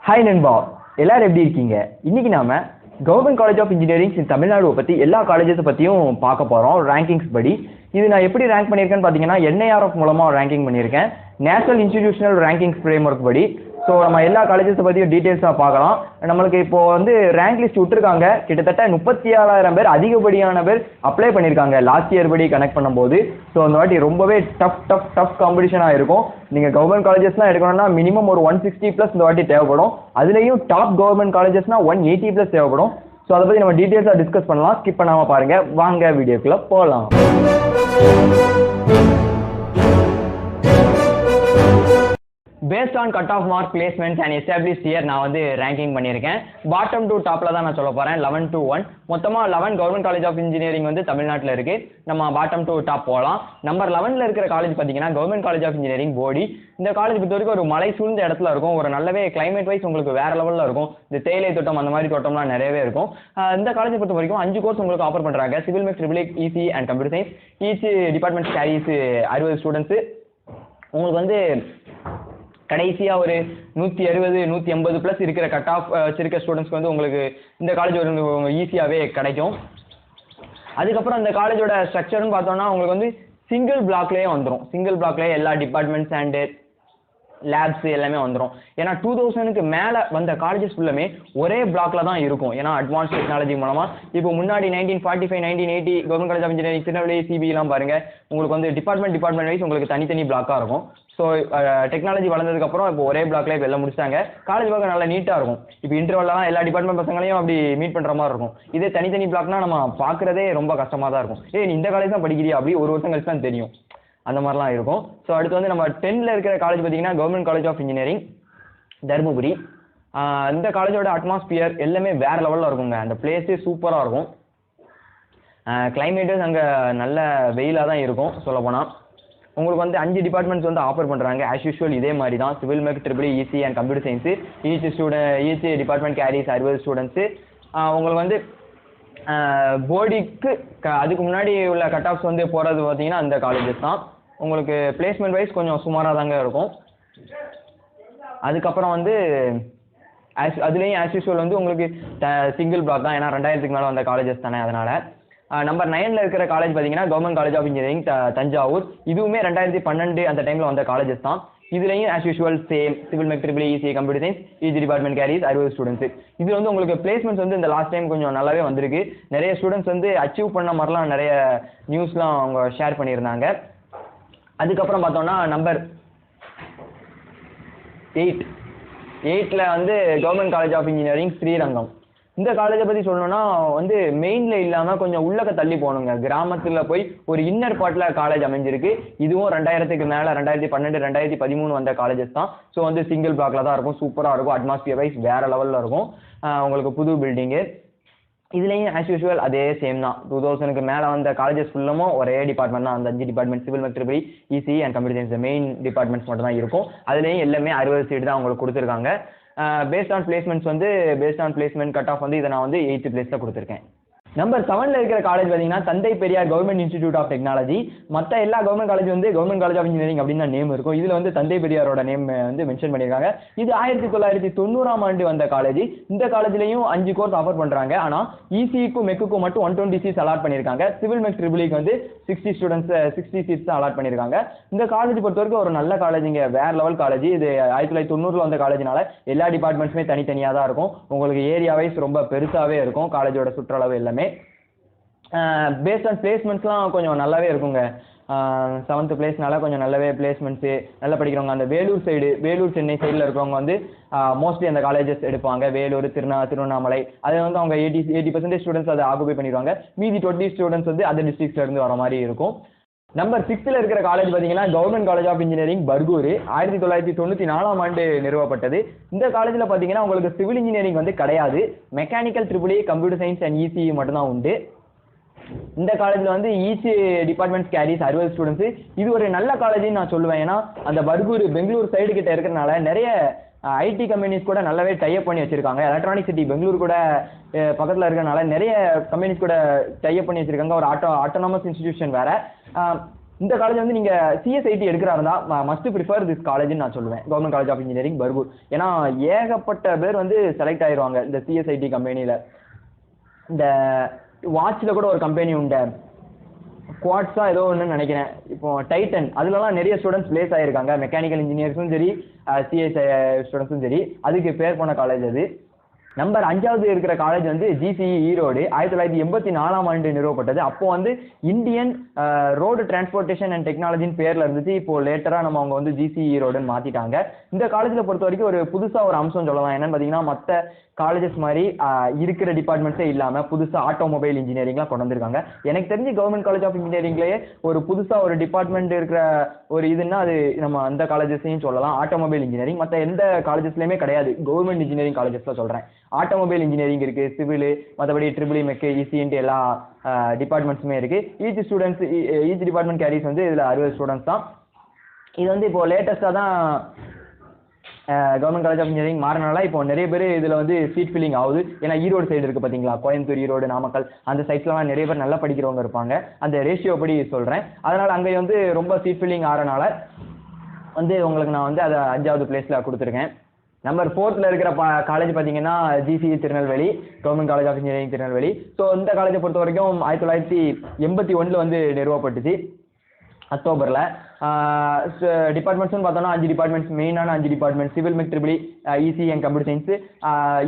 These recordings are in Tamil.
ஹாய் நண்பா, எல்லாரும் எப்படி இருக்கீங்க? இன்னைக்கு நாம government college of engineering in Tamil Nadu பற்றி எல்லா காலேஜஸ் பற்றியும் பார்க்க போகிறோம் ரேங்கிங்ஸ் படி. இது நான் எப்படி ரேங்க் பண்ணியிருக்கேன்னு பார்த்தீங்கன்னா என்ஐஆர்எஃப் மூலமாக ரேங்கிங் பண்ணியிருக்கேன், நேஷனல் இன்ஸ்டிடியூஷனல் ரேங்கிங்ஸ் ஃப்ரேம்வொர்க் படி. ஸோ நம்ம எல்லா காலேஜஸை பற்றியும் டீட்டெயில்ஸாக பார்க்கலாம். நம்மளுக்கு இப்போது வந்து ரேங்க் லிஸ்ட் விட்டுருக்காங்க. கிட்டத்தட்ட 37,000 பேர் அதிகப்படியான பேர் அப்ளை பண்ணியிருக்காங்க லாஸ்ட் இயர் படி கனெக்ட் பண்ணும்போது. ஸோ அந்த வாட்டி ரொம்பவே டஃப் காம்படிஷனாக இருக்கும். நீங்கள் கவர்மெண்ட் காலேஜஸ்லாம் எடுக்கணும்னா மினிமம் ஒரு 160+ இந்த வாட்டி தேவைப்படும். அதுலேயும் டாப் கவர்மெண்ட் காலேஜஸ்னால் 180+ தேவைப்படும். ஸோ அதை பற்றி நம்ம டீட்டெயில்ஸாக டிஸ்கஸ் பண்ணலாம். ஸ்கிப் பண்ணாமல் பாருங்கள். வாங்க வீடியோக்குள்ளே போகலாம். Based on cut off mark placements and established year நான் வந்து ரேங்கிங் பண்ணியிருக்கேன். பாட்டம் டு டாப்பில் தான் நான் சொல்ல போகிறேன். 11 to 1 மொத்தமாக 11 கவர்மெண்ட் காலேஜ் ஆஃப் இன்ஜினியரிங் வந்து தமிழ்நாட்டில் இருக்குது. நம்ம பாட்டம் டு டாப் போகலாம். நம்பர் 11ல் இருக்கிற காலேஜ் பார்த்தீங்கன்னா கவர்மெண்ட் காலேஜ் ஆஃப் இன்ஜினியரிங் போடி. இந்த காலேஜ் பொறுத்த வரைக்கும் ஒரு மலை சூழ்ந்த இடத்துல இருக்கும். ஒரு நல்லாவே கிளைமேட் வைஸ் உங்களுக்கு வேற லெவலில் இருக்கும். இந்த தேயிலை தோட்டம் அந்த மாதிரி தோட்டம்லாம் நிறையவே இருக்கும். இந்த காலேஜை பொறுத்த வரைக்கும் 5 கோர்ஸ் உங்களுக்கு ஆஃபர் பண்ணுறாங்க. Civil mechs, triple EC and computer science. Each department carries 60 students. உங்களுக்கு வந்து கடைசியாக ஒரு 160 180+ இருக்கிற கட் ஆஃப் வச்சிருக்க ஸ்டூடெண்ட்ஸ்க்கு வந்து உங்களுக்கு இந்த காலேஜ் ஒரு ஈஸியாகவே கிடைக்கும். அதுக்கப்புறம் இந்த காலேஜோட ஸ்ட்ரக்சர்னு பார்த்தோம்னா உங்களுக்கு வந்து சிங்கிள் பிளாக்லேயே வந்துடும். சிங்கிள் பிளாக்லேயே எல்லா டிபார்ட்மெண்ட்ஸ் அண்டு லேப்ஸ் எல்லாமே வந்துடும். ஏன்னா 2000க்கு மேலே வந்த காலேஜஸ் ஃபுல்லுமே ஒரே பிளாக்ல தான் இருக்கும். ஏன்னா அட்வான்ஸ் டெக்னாலஜி மூலமாக இப்போ முன்னாடி 1945 1980 government college of engineering Tirunelveli சிபிலாம் பாருங்கள், உங்களுக்கு வந்து டிபார்ட்மெண்ட் வைஸ் உங்களுக்கு தனித்தனி பிளாக்காக இருக்கும். ஸோ டெக்னாலஜி வளர்ந்ததுக்கப்புறம் இப்போ ஒரே பிளாக்லேயே இப்போ எல்லாம் முடிச்சிட்டாங்க. காலேஜ் பார்க்க நல்லா நீட்டாக இருக்கும். இப்போ இன்டர்வல்லாம் எல்லா டிபார்ட்மெண்ட் பசங்களையும் அப்படி மீட் பண்ணுற மாதிரி இருக்கும். இதே தனித்தனி பிளாக்னா நம்ம பார்க்குறதே ரொம்ப கஷ்டமாக தான் இருக்கும். நீ இந்த காலேஜ் தான் படிக்கிறியா அப்படி ஒரு வருஷம் கழிச்சு தான் தெரியும். அந்த மாதிரிலாம் இருக்கும். ஸோ அடுத்து வந்து நம்ம 10ல் இருக்கிற காலேஜ் பார்த்தீங்கன்னா government college of engineering Dharmapuri. இந்த காலேஜோட அட்மாஸ்பியர் எல்லாமே வேறு லெவலில் இருக்குங்க. அந்த பிளேஸே சூப்பராக இருக்கும். கிளைமேட்டும் அங்கே நல்ல வெயிலாக தான் இருக்கும். சொல்லப்போனால் உங்களுக்கு வந்து 5 டிபார்ட்மெண்ட்ஸ் வந்து ஆஃபர் பண்ணுறாங்க. ஆஸ் யூஷுவல் இதே மாதிரி தான். Civil mech, triple EC and computer science. Each department carries 60 students. உங்களுக்கு வந்து போர்டிக்கு அதுக்கு முன்னாடி உள்ள கட் ஆஃப்ஸ் வந்து போகிறது பார்த்தீங்கன்னா அந்த காலேஜஸ் தான். உங்களுக்கு பிளேஸ்மெண்ட் வைஸ் கொஞ்சம் சுமாராக தாங்க இருக்கும். அதுக்கப்புறம் வந்து அதுலேயும் ஆஸ் யூஷுவல் வந்து உங்களுக்கு சிங்கிள் பிளாக் தான். ஏன்னா 2000க்கு மேலே வந்த காலேஜஸ் தானே, அதனால். நம்பர் 9ல் இருக்கிற காலேஜ் பார்த்தீங்கன்னா government college of engineering Thanjavur. இதுவுமே 2012 அந்த டைமில் வந்த காலேஜஸ் தான். இதுலேயும் as usual same civil mech, triple EC, computer science. Each department carries 60 students. இதில் வந்து உங்களுக்கு பிளேஸ்மெண்ட்ஸ் வந்து இந்த லாஸ்ட் டைம் கொஞ்சம் நல்லாவே வந்திருக்கு. நிறைய ஸ்டூடெண்ட்ஸ் வந்து அச்சீவ் பண்ண மாதிரிலாம் நிறைய நியூஸ்லாம் அவங்க ஷேர் பண்ணியிருந்தாங்க. அதுக்கப்புறம் பார்த்தோம்னா நம்பர் 8ல் வந்து government college of engineering Srirangam. இந்த காலேஜை பற்றி சொல்லணும்னா வந்து மெயினில் இல்லாமல் கொஞ்சம் உள்ளக்க தள்ளி போகணுங்க. கிராமத்தில் போய் ஒரு இன்னர் பார்ட்டில் காலேஜ் அமைஞ்சிருக்கு. இதுவும் 2000க்கு மேலே 2012 2013 வந்த காலேஜஸ் தான். ஸோ வந்து சிங்கிள் பிளாக்ல தான் இருக்கும். சூப்பராக இருக்கும். அட்மாஸ்பியர் வைஸ் வேறு லெவலில் இருக்கும். உங்களுக்கு புது பில்டிங்கு. இதுலேயும் ஆஸ் யூஷுவல் அதே சேம் தான். 2000க்கு மேலே வந்த காலேஜஸ் ஃபுல்லுமோ ஒரே டிபார்ட்மெண்ட் தான். அந்த 5 department civil mech, triple EC and computer science main departments மட்டும் தான் இருக்கும். அதுலேயும் எல்லாமே 60 சீட் தான் உங்களுக்கு கொடுத்துருக்காங்க. பேஸ்ட் ஆன் பிளேஸ்மெண்ட்ஸ் வந்து based on placement cut off வந்து இதை நான் வந்து 8th பிளேஸில் கொடுத்துருக்கேன். நம்பர் 7ல் இருக்கிற காலேஜ் பார்த்தீங்கன்னா தந்தை Periyar government institute of technology. மற்ற எல்லா கவர்மெண்ட் காலேஜ் வந்து கவர்மெண்ட் காலேஜ் ஆஃப் இன்ஜினியரிங் அப்படின்னு தான் நேம் இருக்கும். இதில் வந்து தந்தை பெரியாரோட நேம் வந்து மென்ஷன் பண்ணியிருக்காங்க. இது 1990ஆம் ஆண்டு வந்த காலேஜ். இந்த காலேஜ்லையும் 5 கோர்ஸ் ஆஃபர் பண்ணுறாங்க. ஆனால் இசிக்கும் மெக்குக்கும் மட்டும் 120 சீட்ஸ் அலாட் பண்ணியிருக்காங்க. சிவில் மேக், ட்ரிபிளிக்கு வந்து 60 சீட்ஸ் தான் அலாட் பண்ணியிருக்காங்க. இந்த காலேஜ் பொறுத்த வரைக்கும் ஒரு நல்ல காலேஜுங்க, வேறு லெவல் காலேஜ். இது 1990ல் வந்த காலேஜ்னால எல்லா டிபார்ட்மெண்ட்ஸுமே தனித்தனியாக தான் இருக்கும். உங்களுக்கு ஏரியா வைஸ் ரொம்ப பெருசாகவே இருக்கும். காலேஜோட சுற்றளவு எல்லாமே பேஸ்ட் ஆன் பிளேஸ்மெண்ட்ஸ்லாம் கொஞ்சம் நல்லாவே இருக்குங்க. 7th பிளேஸ்னால கொஞ்சம் நல்லாவே பிளேஸ்மெண்ட்ஸு நல்லா படிக்கிறவங்க அந்த வேலூர் சென்னை சைடில் இருக்கிறவங்க வந்து மோஸ்ட்லி அந்த காலேஜஸ் எடுப்பாங்க. வேலூர், திருவண்ணாமலை அது வந்து அவங்க 80% ஸ்டூடெண்ட்ஸ் அதை ஆக்குபை பண்ணிடுவாங்க. மீதி 20 ஸ்டூடெண்ட்ஸ் வந்து அதர் டிஸ்ட்ரிக்ஸ்லேருந்து வர மாதிரி இருக்கும். நம்பர் 6ல் இருக்கிற காலேஜ் பார்த்தீங்கன்னா government college of engineering Bargur. 1994ஆம் ஆண்டு நிறுவப்பட்டது. இந்த காலேஜில் பார்த்தீங்கன்னா உங்களுக்கு சிவில் இன்ஜினியரிங் வந்து கிடையாது. Mechanical, triple E, computer science and ECE மட்டும்தான் உண்டு. இந்த காலேஜில் வந்து ஈச் டிபார்ட்மெண்ட்ஸ் கேரிஸ் 60 ஸ்டூடெண்ட்ஸு. இது ஒரு நல்ல காலேஜ்னு நான் சொல்லுவேன். ஏன்னா அந்த பர்கூர் பெங்களூர் சைடு கிட்ட இருக்கிறனால நிறைய ஐடி கம்பெனிஸ் கூட நல்லாவே டைப் பண்ணி வச்சிருக்காங்க. எலக்ட்ரானிக் சிட்டி பெங்களூர் கூட பக்கத்தில் இருக்கிறனால நிறைய கம்பெனிஸ் கூட டைப் பண்ணி வச்சிருக்காங்க. ஒரு ஆட்டோனமஸ் இன்ஸ்டிடியூஷன் வேற. இந்த காலேஜ் வந்து நீங்கள் சிஎஸ்ஐடி எடுக்கிறா இருந்தால் மஸ்ட் ப்ரிஃபர் திஸ் காலேஜ்னு நான் சொல்லுவேன், government college of engineering Bargur. ஏன்னா ஏகப்பட்ட பேர் வந்து செலக்ட் ஆயிடுவாங்க இந்த சிஎஸ்ஐடி கம்பெனியில். இந்த வாட்சில் கூட ஒரு கம்பெனி உண்டு, குவாட்ஸா ஏதோ ஒன்று நினைக்கிறேன், இப்போ டைட்டன், அதுலலாம் நிறைய ஸ்டூடெண்ட்ஸ் பிளேஸ் ஆகிருக்காங்க, மெக்கானிக்கல் இன்ஜினியர்ஸும் சரி சிஎஸ்ஐ ஸ்டூடெண்ட்ஸும் சரி. அதுக்கு பேர் போன காலேஜ் அது. நம்பர் 5வது இருக்கிற காலேஜ் வந்து ஜிசிஇ ஈரோடு. 1984ஆம் ஆண்டு நிறுவப்பட்டது. அப்போ வந்து இந்தியன் ரோடு டிரான்ஸ்போர்ட்டேஷன் அண்ட் டெக்னாலஜின்னு பேரில் இருந்துச்சு. இப்போ லேட்டராக அவங்க வந்து ஜிசிஇ ஈரோடுன்னு மாற்றிட்டாங்க. இந்த காலேஜில் பொறுத்த வரைக்கும் ஒரு புதுசாக ஒரு அம்சம் சொல்லலாம். என்னன்னு பார்த்தீங்கன்னா, மற்ற காலேஜஸ் மாதிரி இருக்கிற டிபார்ட்மெண்ட்ஸே இல்லாமல் புதுசாக ஆட்டோமொபைல் இன்ஜினியரிங்லாம் கொண்டு வந்திருக்காங்க. எனக்கு தெரிஞ்சு கவர்மெண்ட் காலேஜ் ஆஃப் இன்ஜினியரிங்லேயே ஒரு புதுசாக ஒரு டிபார்ட்மெண்ட் இருக்கிற ஒரு இதுன்னா அது நம்ம அந்த காலேஜஸையும் சொல்லலாம், ஆட்டோமொபைல் இன்ஜினியரிங். மற்ற எந்த காலேஜஸ்லையுமே கிடையாது, கவர்மெண்ட் இன்ஜினியரிங் காலேஜஸில் சொல்கிறேன். ஆட்டோமொபைல் இன்ஜினியரிங் இருக்குது, சிவில், மற்றபடி ட்ரிபிள் மெக்கு, இசின்ட்டு எல்லா டிபார்ட்மெண்ட்ஸுமே இருக்குது. ஈச் டிபார்ட்மெண்ட் கேரிஸ் வந்து இதில் 60 ஸ்டூடெண்ட்ஸ் தான். இது வந்து இப்போது லேட்டஸ்ட்டாக தான் கவர்மெண்ட் காலேஜ் ஆஃப் இன்ஜினியரிங் மாறினால இப்போ நிறைய பேர் இதில் வந்து சீட் ஃபில்லிங் ஆகுது. ஏன்னா ஈரோடு சைடு இருக்குது பார்த்தீங்களா, கோயம்புத்தூர், ஈரோடு, நாமக்கல், அந்த சைட்ஸ்லாம் நிறைய பேர் நல்லா படிக்கிறவங்க இருப்பாங்க. அந்த ரேஷியோ படி சொல்கிறேன். அதனால் அங்கே வந்து ரொம்ப சீட் ஃபில்லிங் ஆகிறனால வந்து உங்களுக்கு நான் வந்து அதை 5வது பிளேஸில் கொடுத்துருக்கேன். நம்பர் 4th இருக்கிற காலேஜ் பார்த்தீங்கன்னா GCE Tirunelveli, government college of engineering Tirunelveli. So இந்த காலேஜை பொறுத்த வரைக்கும் 1981 வந்து நிறுவப்பட்டுச்சு அக்டோபரில். டிபார்ட்மெண்ட்ஸ்னு பார்த்தோம்னா 5 டிபார்ட்மெண்ட்ஸ், மெயினான 5 department, civil mech, triple EC and computer science.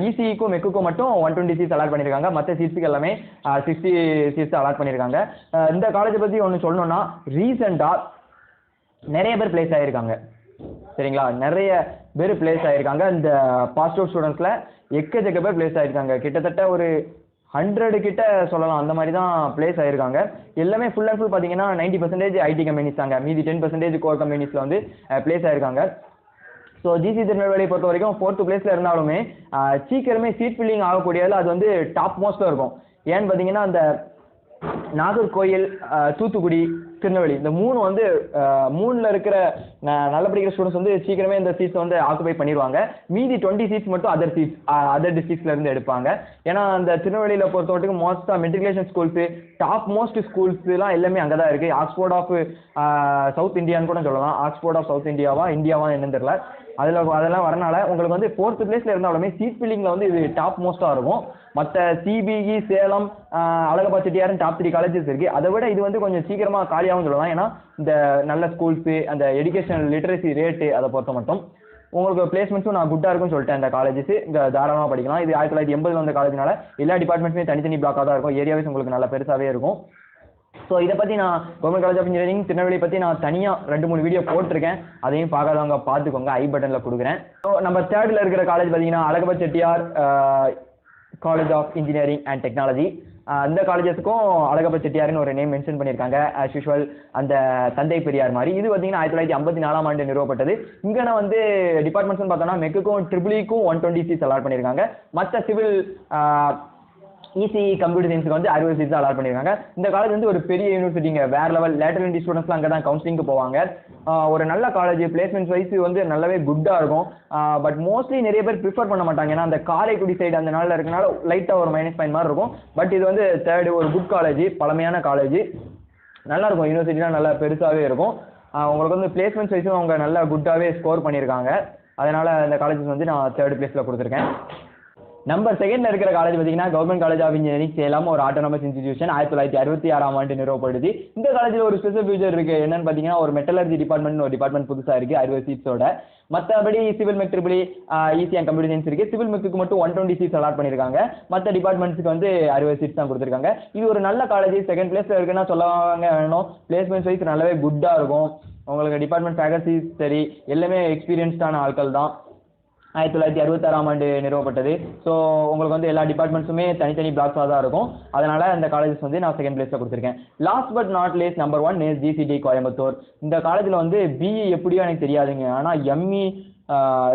இசிக்கும் மெக்குக்கும் மட்டும் 120 சீட்ஸ் அலாட் பண்ணியிருக்காங்க. மற்ற சீட்ஸுக்கு எல்லாமே 60 சீட்ஸ் அலாட் பண்ணியிருக்காங்க. இந்த காலேஜை பற்றி ஒன்று சொல்லணும்னா, ரீசெண்டாக நிறைய பேர் பிளேஸ் ஆகியிருக்காங்க. சரிங்களா, நிறைய பேர் பிளேஸ் ஆகியிருக்காங்க. இந்த பாஸ்ட் அவுட் ஸ்டூடெண்ட்ஸில் எக்கச்சக்க பேர் பிளேஸ் ஆகியிருக்காங்க. கிட்டத்தட்ட ஒரு 100 கிட்ட சொல்லலாம், அந்த மாதிரி தான் பிளேஸ் ஆகியிருக்காங்க. எல்லாமே ஃபுல் அண்ட் ஃபுல் பார்த்தீங்கன்னா 90% ஐடி கம்பெனிஸ் தாங்க. மீதி 10% கோர் கம்பெனிஸில் வந்து பிளேஸ் ஆகியிருக்காங்க. ஸோ ஜிசி திருநெல்வேலியை பொறுத்த வரைக்கும் 4th பிளேஸில் இருந்தாலுமே சீக்கிரமே சீட் ஃபில்லிங் ஆகக்கூடியதில் அது வந்து டாப் மோஸ்ட்டில் இருக்கும். ஏன்னு பார்த்தீங்கன்னா, அந்த நாகர்கோயில், தூத்துக்குடி, திருநெல்வேலி, இந்த 3 வந்து 3ல் இருக்கிற நல்ல படிக்கிற ஸ்டூடெண்ட்ஸ் வந்து சீக்கிரமே இந்த சீட்ஸ் வந்து ஆக்குபை பண்ணிடுவாங்க. மீதி 20 சீட்ஸ் மட்டும் அதர் டிஸ்ட்ரிக்ட்ஸ்லேருந்து எடுப்பாங்க. ஏன்னா அந்த திருநெல்வேலியில் பொறுத்த வரைக்கும் மோஸ்ட்டாக மெட்ரிகுலேஷன் ஸ்கூல்ஸு, டாப் மோஸ்ட் ஸ்கூல்ஸ்லாம் எல்லாமே அங்கே தான் இருக்குது. ஆக்ஸ்போர்ட் ஆஃப் சவுத் இந்தியான்னு கூட சொல்லலாம். ஆக்ஸ்போர்ட் ஆஃப் சவுத் இந்தியாவா என்னன்னு தெரியல. அதெல்லாம் வரனால உங்களுக்கு வந்து 4th பிளேஸில் இருந்தாலுமே சீட் ஃபில்லிங்கில் வந்து இது டாப் மோஸ்ட்டாக இருக்கும். மற்ற சிபிஇ, சேலம், அழகப்பா செட்டியார்னு டாப் 3 காலேஜஸ் இருக்குது. அதை விட இது வந்து கொஞ்சம் சீக்கிரமாக காலியாகவும் சொல்லலாம். ஏன்னா இந்த நல்ல ஸ்கூல்ஸு, அந்த எஜுகேஷனல் லிட்ரஸி ரேட்டு அதை பொறுத்த மட்டும் உங்களுக்கு பிளேஸ்மெண்ட்ஸும் நான் குட்டாக இருக்குன்னு சொல்லிட்டேன். இந்த காலேஜஸ் இங்கே தாராளமாக படிக்கலாம். இது 1980 வந்த காலேஜ்னால எல்லா டிபார்ட்மெண்ட்ஸுமே தனித்தனி பிளாக்காக தான் இருக்கும். ஏரியாவே உங்களுக்கு நல்ல பெருசாகவே இருக்கும். ஸோ இதை பற்றி நான் government college of engineering Tirunelveli பற்றி நான் தனியாக 2-3 வீடியோ போட்டிருக்கேன். அதையும் பார்க்காதவங்க பார்த்துக்கோங்க, ஐ பட்டனில் கொடுக்குறேன். ஸோ நம்ம 3rd இருக்கிற காலேஜ் பார்த்தீங்கன்னா Alagappa Chettiar college of engineering and technology. இந்த காலேஜஸுக்கும் அழகப்பா செட்டியார்னு ஒரு நேம் மென்ஷன் பண்ணியிருக்காங்க, ஆஸ் யூஷுவல் அந்த தந்தை பெரியார் மாதிரி. இது பார்த்தீங்கன்னா 1954ஆம் ஆண்டு நிறுவப்பட்டது. இங்கே வந்து டிபார்ட்மெண்ட்ஸ்னு பார்த்தோம்னா மெக்குக்கும் ட்ரிபிளிக்கும் 120 சீட்ஸ் அலாட் பண்ணியிருக்காங்க. மற்ற சிவில், இசி, கம்ப்யூட்டர் சயின்ஸுக்கு வந்து 60 சீட்ஸ் அலாட் பண்ணியிருக்காங்க. இந்த காலேஜ் வந்து ஒரு பெரிய யூனிவர்சிட்டிங்க, வேறு லெவல். லேட்டரல் என்ட்ரி ஸ்டூடெண்ட்ஸ்லாம் அங்கே தான் கவுன்சிலிங்க்கு போவாங்க. ஒரு நல்ல காலேஜ், பிளேஸ்மெண்ட் வைஸ் வந்து நல்லாவே குட்டாக இருக்கும். பட் மோஸ்ட்லி நிறைய பேர் ப்ரிஃபர் பண்ண மாட்டாங்க. ஏன்னா அந்த காரைக்குடி சைடு அந்த நாளில் இருக்கனால லைட்டாக ஒரு -5 மாதிரி இருக்கும். பட் இது வந்து 3rd ஒரு குட் காலேஜ், பழமையான காலேஜ், நல்லாயிருக்கும். யூனிவர்சிட்டிலாம் நல்லா பெருசாகவே இருக்கும். உங்களுக்கு வந்து பிளேஸ்மெண்ட் வைஸும் அவங்க நல்லா குட்டாகவே ஸ்கோர் பண்ணியிருக்காங்க. அதனால் இந்த காலேஜஸ் வந்து நான் 3rd பிளேஸில் கொடுத்துருக்கேன். நம்பர் 2ல் இருக்கிற காலேஜ் பார்த்தீங்கன்னா government college of engineering Salem, ஒரு ஆட்டோனமஸ் இன்ஸ்டிடியூஷன். 1966ஆம் ஆண்டு நிறுவப்படுது. இந்த காலேஜில் ஒரு ஸ்பெஷல் ஃபியூச்சர் இருக்குது. என்னன்னு பார்த்தீங்கன்னா, ஒரு மெட்டலர்ஜி டிபார்ட்மெண்ட் ஒரு டிபார்ட்மெண்ட் புதுசாக இருக்குது 60 சீட்ஸோட. மற்றபடி civil mech, triple EC and computer science இருக்குது. சிவில் மெக்கு மட்டும் 120 சீட்ஸ் அலாட் பண்ணியிருக்காங்க. மற்ற டிபார்ட்மெண்ட்ஸுக்கு வந்து 60 சீட்ஸ் தான் கொடுத்துருக்காங்க. இது ஒரு நல்ல காலேஜ். 2nd பிளேஸில் இருக்குன்னா சொல்லுவாங்க வேணும். பிளேஸ்மெண்ட் வைஸ் நல்லாவே குட்டாக இருக்கும். உங்களுக்கு டிபார்ட்மெண்ட் ஃபேக்கல்டிஸ் சரி எல்லாமே எக்ஸ்பீரியன்ஸ்டான ஆட்கள் தான். 1966ஆம் ஆண்டு நிறுவப்பட்டது. ஸோ உங்களுக்கு வந்து எல்லா டிபார்ட்மெண்ட்ஸுமே தனித்தனி பிளாக்ஸாக தான் இருக்கும். அதனால் இந்த காலேஜஸ் வந்து நான் 2nd பிளேஸில் கொடுத்துருக்கேன். Last but not least number 1 is GCT Coimbatore. இந்த காலேஜில் வந்து பிஇ எப்படியோ எனக்கு தெரியாதுங்க, ஆனால் எம்இ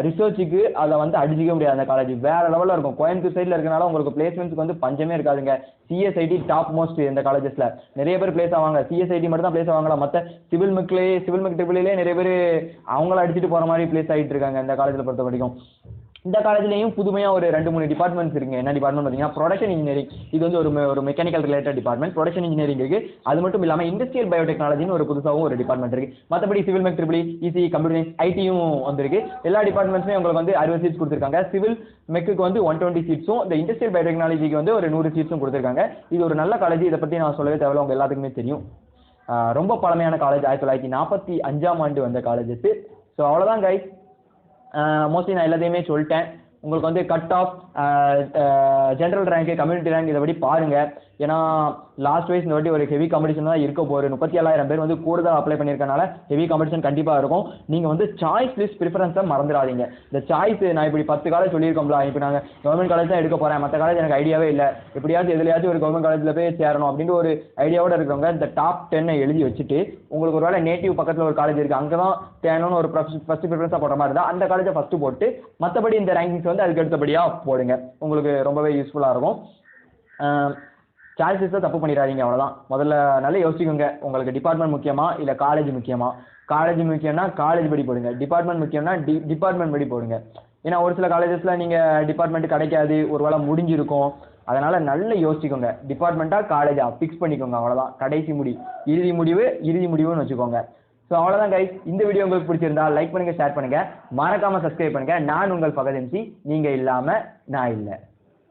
ரிசர்ச்சுக்கு அதை வந்து அடிச்சிக்க முடியாது. அந்த காலேஜ் வேறு லெவலில் இருக்கும். கோயம்புத்தூர் சைடில் இருக்கனால உங்களுக்கு பிளேஸ்மெண்ட்ஸுக்கு வந்து பஞ்சமே இருக்காதுங்க. சிஎஸ்ஐடி டாப் மோஸ்ட் இந்த காலேஜஸில் நிறைய பேர் பிளேஸ் ஆவாங்க. சிஎஸ்ஐடி மட்டும் தான் பிளேஸ் ஆவாங்களா, மற்ற சிவில் மெக் ட்ரிபிள்லேயே நிறைய பேர் அவங்கள அடிச்சுட்டு போகிற மாதிரி பிளேஸ் ஆகிட்டு இருக்காங்க இந்த காலேஜில் பொறுத்த வரைக்கும். இந்த காலேஜ்லேயும் புதுமையாக ஒரு 2-3 டிபார்ட்மெண்ட்ஸ் இருக்குங்க. என்ன டிபார்ட்மெண்ட் பார்த்தீங்கன்னா ப்ரொடக்ஷன் இன்ஜினியரிங். இது வந்து ஒரு mechanical related department. Production engineering இருக்கு. அது மட்டும் இல்லாமல் இண்டஸ்ட்ரியல் பயோடெக்னாலஜின்னு ஒரு புதுசாகவும் ஒரு டிபார்ட்மெண்ட் இருக்கு. மற்றபடி civil mech triple EC computer science ஐடியும் வந்திருக்கு. எல்லா டிபார்ட்மெண்ட்ஸுமே உங்களுக்கு வந்து 60 சீட்ஸ் கொடுத்துருக்காங்க. சிவில் மெக்கு வந்து 120 சீட்ஸும், இந்த இண்டஸ்ட்ரியல் பயோடெக்னாலஜிக்கு வந்து ஒரு 100 சீட்ஸும் கொடுத்துருக்காங்க. இது ஒரு நல்ல காலேஜ். இதை பற்றி நான் சொல்லவே தேவையில்ல, உங்க எல்லாத்துக்குமே தெரியும். ரொம்ப பழமையான காலேஜ். 1945ஆம் ஆண்டு வந்த காலேஜ். ஸோ அவ்வளோதான் கைஸ். மோஸ்ட்லி நான் எல்லாத்தையுமே சொல்லிட்டேன். உங்களுக்கு வந்து cut off, general rank, community rank இதை படி பாருங்க. ஏன்னா லாஸ்ட் வைஸ் இந்த வாட்டி ஒரு ஹெவி காம்படிஷன் தான் இருக்க போகுது. 37,000 பேர் வந்து கூடுதலாக அப்ளை பண்ணியிருக்கனால ஹெவி காம்படிஷன் கண்டிப்பாக இருக்கும். நீங்கள் வந்து சாய்ஸ் லிஸ்ட் ப்ரிஃபரன்ஸை மறந்துடாதீங்க. இந்த சாய்ஸ் நான் இப்படி 10 காலேஜ் சொல்லியிருக்கோம்ல, இப்போ நாங்கள் கவர்மெண்ட் காலேஜ் தான் எடுக்க போகிறேன், மற்ற காலேஜ் எனக்கு ஐடியாவே இல்லை, எப்படியாவது எதுலையாச்சும் ஒரு கவர்மெண்ட் காலேஜில் போய் சேரணும் அப்படின்ட்டு ஒரு ஐடியாவோட இருக்கிறவங்க இந்த டாப் 10 எழுதி வச்சுட்டு, உங்களுக்கு ஒரு வேளை நேட்டிவ் பக்கத்தில் ஒரு காலேஜ் இருக்குது, அங்கே தான் தேனோன்னு ஒரு ஃபஸ்ட்டு ப்ரிஃபரன்ஸாக போடுற மாதிரி இருந்தால் அந்த காலேஜை ஃபஸ்ட்டு போட்டு மற்றபடி இந்த ரேங்கிங்ஸ் வந்து அதுக்கு அடுத்தபடியாக போடுங்க. உங்களுக்கு ரொம்பவே யூஸ்ஃபுல்லாக இருக்கும். சாய்ஸஸை தப்பு பண்ணிடாதீங்க, அவ்வளோதான். முதல்ல நல்லா யோசிக்கோங்க, உங்களுக்கு டிபார்ட்மெண்ட் முக்கியமா இல்லை காலேஜ் முக்கியமா? காலேஜ் முக்கியம்னா காலேஜ் படி போடுங்க, டிபார்ட்மெண்ட் முக்கியம்னா டிபார்ட்மெண்ட் படி போடுங்க. ஏன்னா ஒரு சில காலேஜஸில் நீங்கள் டிபார்ட்மெண்ட் கிடைக்காது, ஒரு வேளை முடிஞ்சிருக்கும். அதனால் நல்லா யோசிச்சுக்கோங்க, டிபார்ட்மெண்ட்டாக காலேஜா ஃபிக்ஸ் பண்ணிக்கோங்க, அவ்வளோதான். கடைசி இறுதி முடிவுன்னு வச்சுக்கோங்க. ஸோ அவ்வளோதான் கைஸ். இந்த வீடியோ உங்களுக்கு பிடிச்சிருந்தா லைக் பண்ணுங்கள், ஷேர் பண்ணுங்கள், மறக்காமல் சப்ஸ்கிரைப் பண்ணுங்கள். நான் உங்கள் ஃபகத் MC. நீங்கள் இல்லாமல் நான் இல்லை.